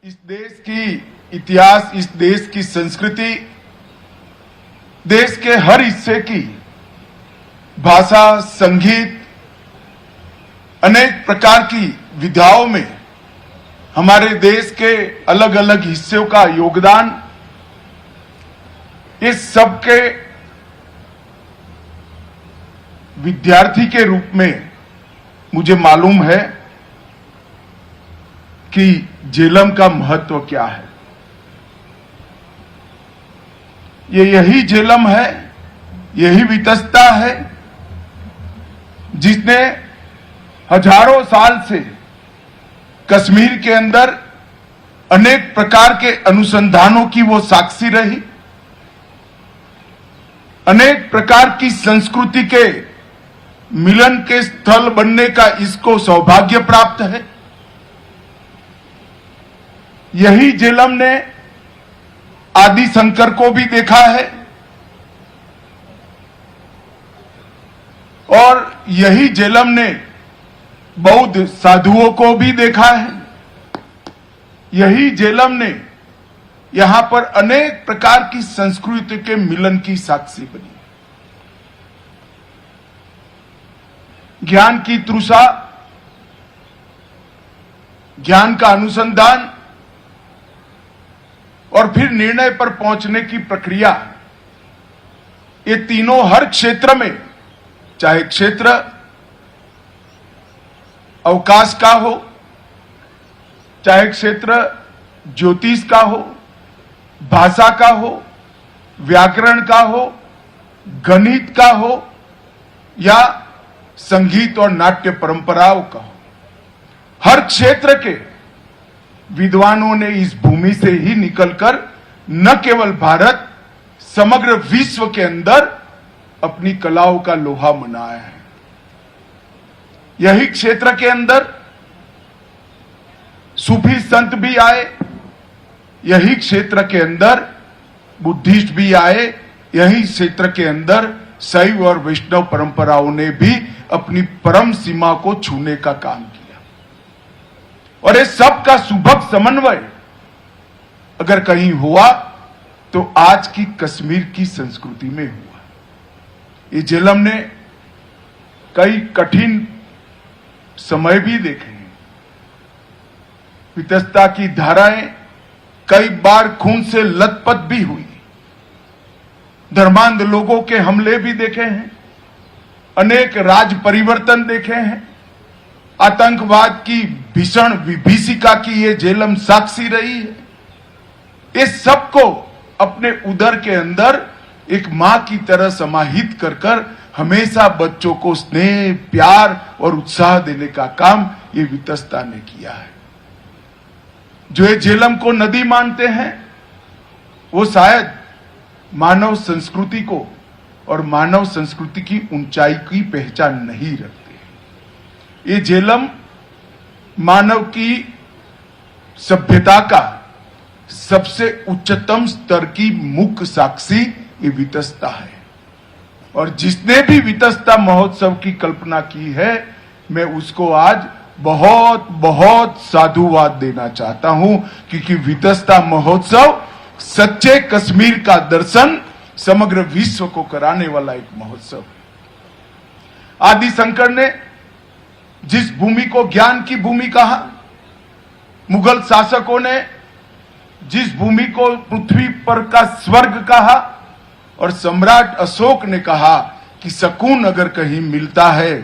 इस देश की इतिहास, इस देश की संस्कृति, देश के हर हिस्से की भाषा, संगीत, अनेक प्रकार की विधाओं में हमारे देश के अलग अलग हिस्सों का योगदान, इस सब के विद्यार्थी के रूप में मुझे मालूम है कि झेलम का महत्व क्या है। ये यही झेलम है, यही वितस्ता है जिसने हजारों साल से कश्मीर के अंदर अनेक प्रकार के अनुसंधानों की वो साक्षी रही, अनेक प्रकार की संस्कृति के मिलन के स्थल बनने का इसको सौभाग्य प्राप्त है। यही झेलम ने आदि शंकर को भी देखा है और यही झेलम ने बौद्ध साधुओं को भी देखा है। यही झेलम ने यहां पर अनेक प्रकार की संस्कृति के मिलन की साक्षी बनी। ज्ञान की तृषा, ज्ञान का अनुसंधान और फिर निर्णय पर पहुंचने की प्रक्रिया, ये तीनों हर क्षेत्र में, चाहे क्षेत्र अवकाश का हो, चाहे क्षेत्र ज्योतिष का हो, भाषा का हो, व्याकरण का हो, गणित का हो या संगीत और नाट्य परंपराओं का हो, हर क्षेत्र के विद्वानों ने इस भूमि से ही निकलकर न केवल भारत, समग्र विश्व के अंदर अपनी कलाओं का लोहा मनाया है। यही क्षेत्र के अंदर सूफी संत भी आए, यही क्षेत्र के अंदर बुद्धिस्ट भी आए, यही क्षेत्र के अंदर शैव और वैष्णव परंपराओं ने भी अपनी परम सीमा को छूने का काम किया। और इस सब का सुभग समन्वय अगर कहीं हुआ तो आज की कश्मीर की संस्कृति में हुआ। ये झेलम ने कई कठिन समय भी देखे हैं। वितस्ता की धाराएं कई बार खून से लथपथ भी हुई, धर्मांध लोगों के हमले भी देखे हैं, अनेक राज परिवर्तन देखे हैं, आतंकवाद की भीषण विभीषिका की ये झेलम साक्षी रही है। इस सब को अपने उदर के अंदर एक मां की तरह समाहित कर कर हमेशा बच्चों को स्नेह, प्यार और उत्साह देने का काम ये वितस्ता ने किया है। जो ये झेलम को नदी मानते हैं वो शायद मानव संस्कृति को और मानव संस्कृति की ऊंचाई की पहचान नहीं रखते। ये झेलम मानव की सभ्यता का सबसे उच्चतम स्तर की मुख्य साक्षी ये वितस्ता है। और जिसने भी वितस्ता महोत्सव की कल्पना की है, मैं उसको आज बहुत बहुत साधुवाद देना चाहता हूं, क्योंकि वितस्ता महोत्सव सच्चे कश्मीर का दर्शन समग्र विश्व को कराने वाला एक महोत्सव है। आदि शंकर ने जिस भूमि को ज्ञान की भूमि कहा, मुगल शासकों ने जिस भूमि को पृथ्वी पर का स्वर्ग कहा, और सम्राट अशोक ने कहा कि सकून अगर कहीं मिलता है,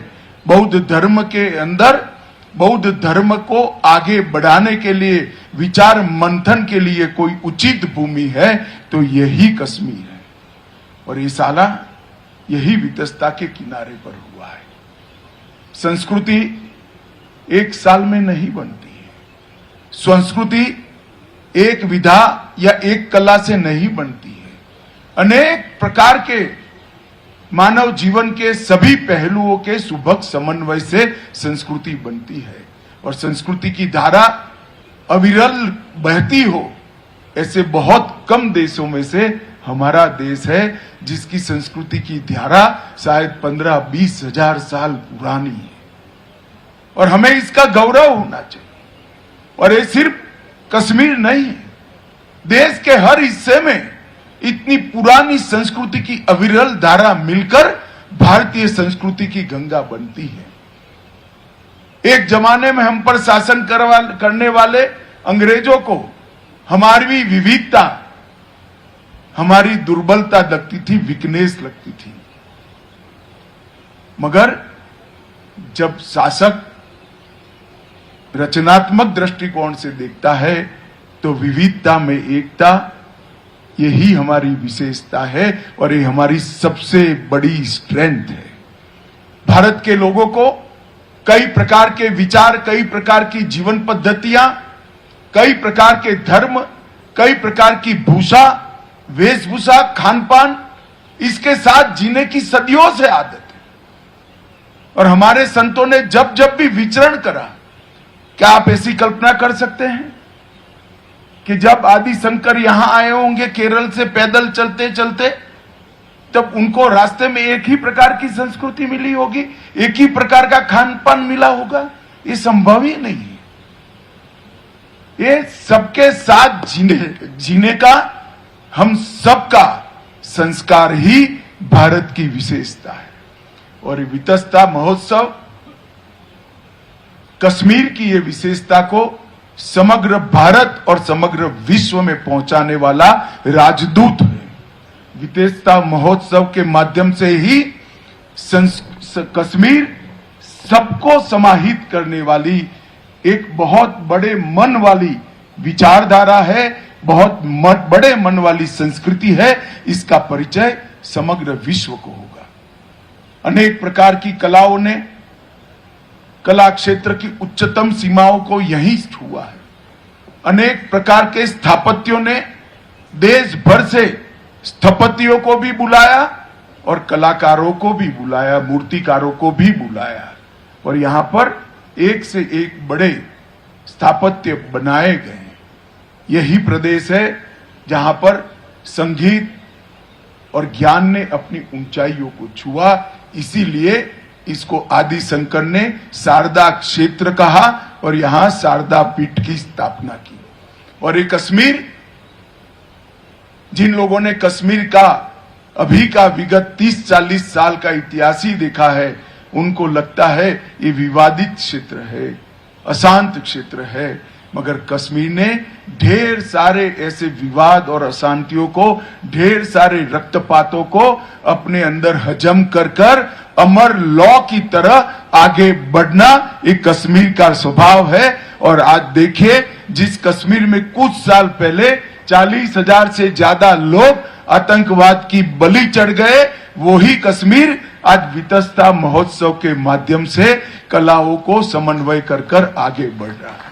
बौद्ध धर्म के अंदर बौद्ध धर्म को आगे बढ़ाने के लिए, विचार मंथन के लिए कोई उचित भूमि है तो यही कश्मीर है। और ये साला यही वितस्ता के किनारे पर हुआ है। संस्कृति एक साल में नहीं बनती है, संस्कृति एक विधा या एक कला से नहीं बनती है। अनेक प्रकार के मानव जीवन के सभी पहलुओं के सुभग समन्वय से संस्कृति बनती है। और संस्कृति की धारा अविरल बहती हो, ऐसे बहुत कम देशों में से हमारा देश है जिसकी संस्कृति की धारा शायद 15-20 हजार साल पुरानी है। और हमें इसका गौरव होना चाहिए। और ये सिर्फ कश्मीर नहीं है। देश के हर हिस्से में इतनी पुरानी संस्कृति की अविरल धारा मिलकर भारतीय संस्कृति की गंगा बनती है। एक जमाने में हम पर शासन करने वाले अंग्रेजों को हमारी विविधता, हमारी दुर्बलता लगती थी, वीकनेस लगती थी। मगर जब शासक रचनात्मक दृष्टिकोण से देखता है तो विविधता में एकता, यही हमारी विशेषता है और ये हमारी सबसे बड़ी स्ट्रेंथ है। भारत के लोगों को कई प्रकार के विचार, कई प्रकार की जीवन पद्धतियां, कई प्रकार के धर्म, कई प्रकार की भूषा, वेशभूषा, खान पान, इसके साथ जीने की सदियों से आदत है। और हमारे संतों ने जब जब भी विचरण करा, क्या आप ऐसी कल्पना कर सकते हैं कि जब आदि शंकर यहां आए होंगे केरल से पैदल चलते चलते, तब उनको रास्ते में एक ही प्रकार की संस्कृति मिली होगी, एक ही प्रकार का खान पान मिला होगा? ये संभव ही नहीं है। ये सबके साथ जीने का हम सबका संस्कार ही भारत की विशेषता है। और वितस्ता महोत्सव कश्मीर की ये विशेषता को समग्र भारत और समग्र विश्व में पहुंचाने वाला राजदूत है। विशेषता महोत्सव के माध्यम से ही कश्मीर सबको समाहित करने वाली एक बहुत बड़े मन वाली विचारधारा है, बहुत बड़े मन वाली संस्कृति है। इसका परिचय समग्र विश्व को होगा। अनेक प्रकार की कलाओं ने कला क्षेत्र की उच्चतम सीमाओं को यहीं छुआ है। अनेक प्रकार के स्थापत्यों ने देश भर से स्थपतियों को भी बुलाया और कलाकारों को भी बुलाया, मूर्तिकारों को भी बुलाया। और यहां पर एक से एक बड़े स्थापत्य बनाए गए। यही प्रदेश है जहां पर संगीत और ज्ञान ने अपनी ऊंचाइयों को छुआ। इसीलिए इसको आदि शंकर ने शारदा क्षेत्र कहा और यहां शारदा पीठ की स्थापना की। और ये कश्मीर, जिन लोगों ने कश्मीर का अभी का विगत 30-40 साल का इतिहास ही देखा है, उनको लगता है ये विवादित क्षेत्र है, अशांत क्षेत्र है। मगर कश्मीर ने ढेर सारे ऐसे विवाद और अशांतियों को, ढेर सारे रक्तपातों को अपने अंदर हजम कर कर अमर लौ की तरह आगे बढ़ना एक कश्मीर का स्वभाव है। और आज देखिए, जिस कश्मीर में कुछ साल पहले 40,000 से ज्यादा लोग आतंकवाद की बलि चढ़ गए, वही कश्मीर आज वितस्ता महोत्सव के माध्यम से कलाओं को समन्वय कर आगे बढ़ रहा है।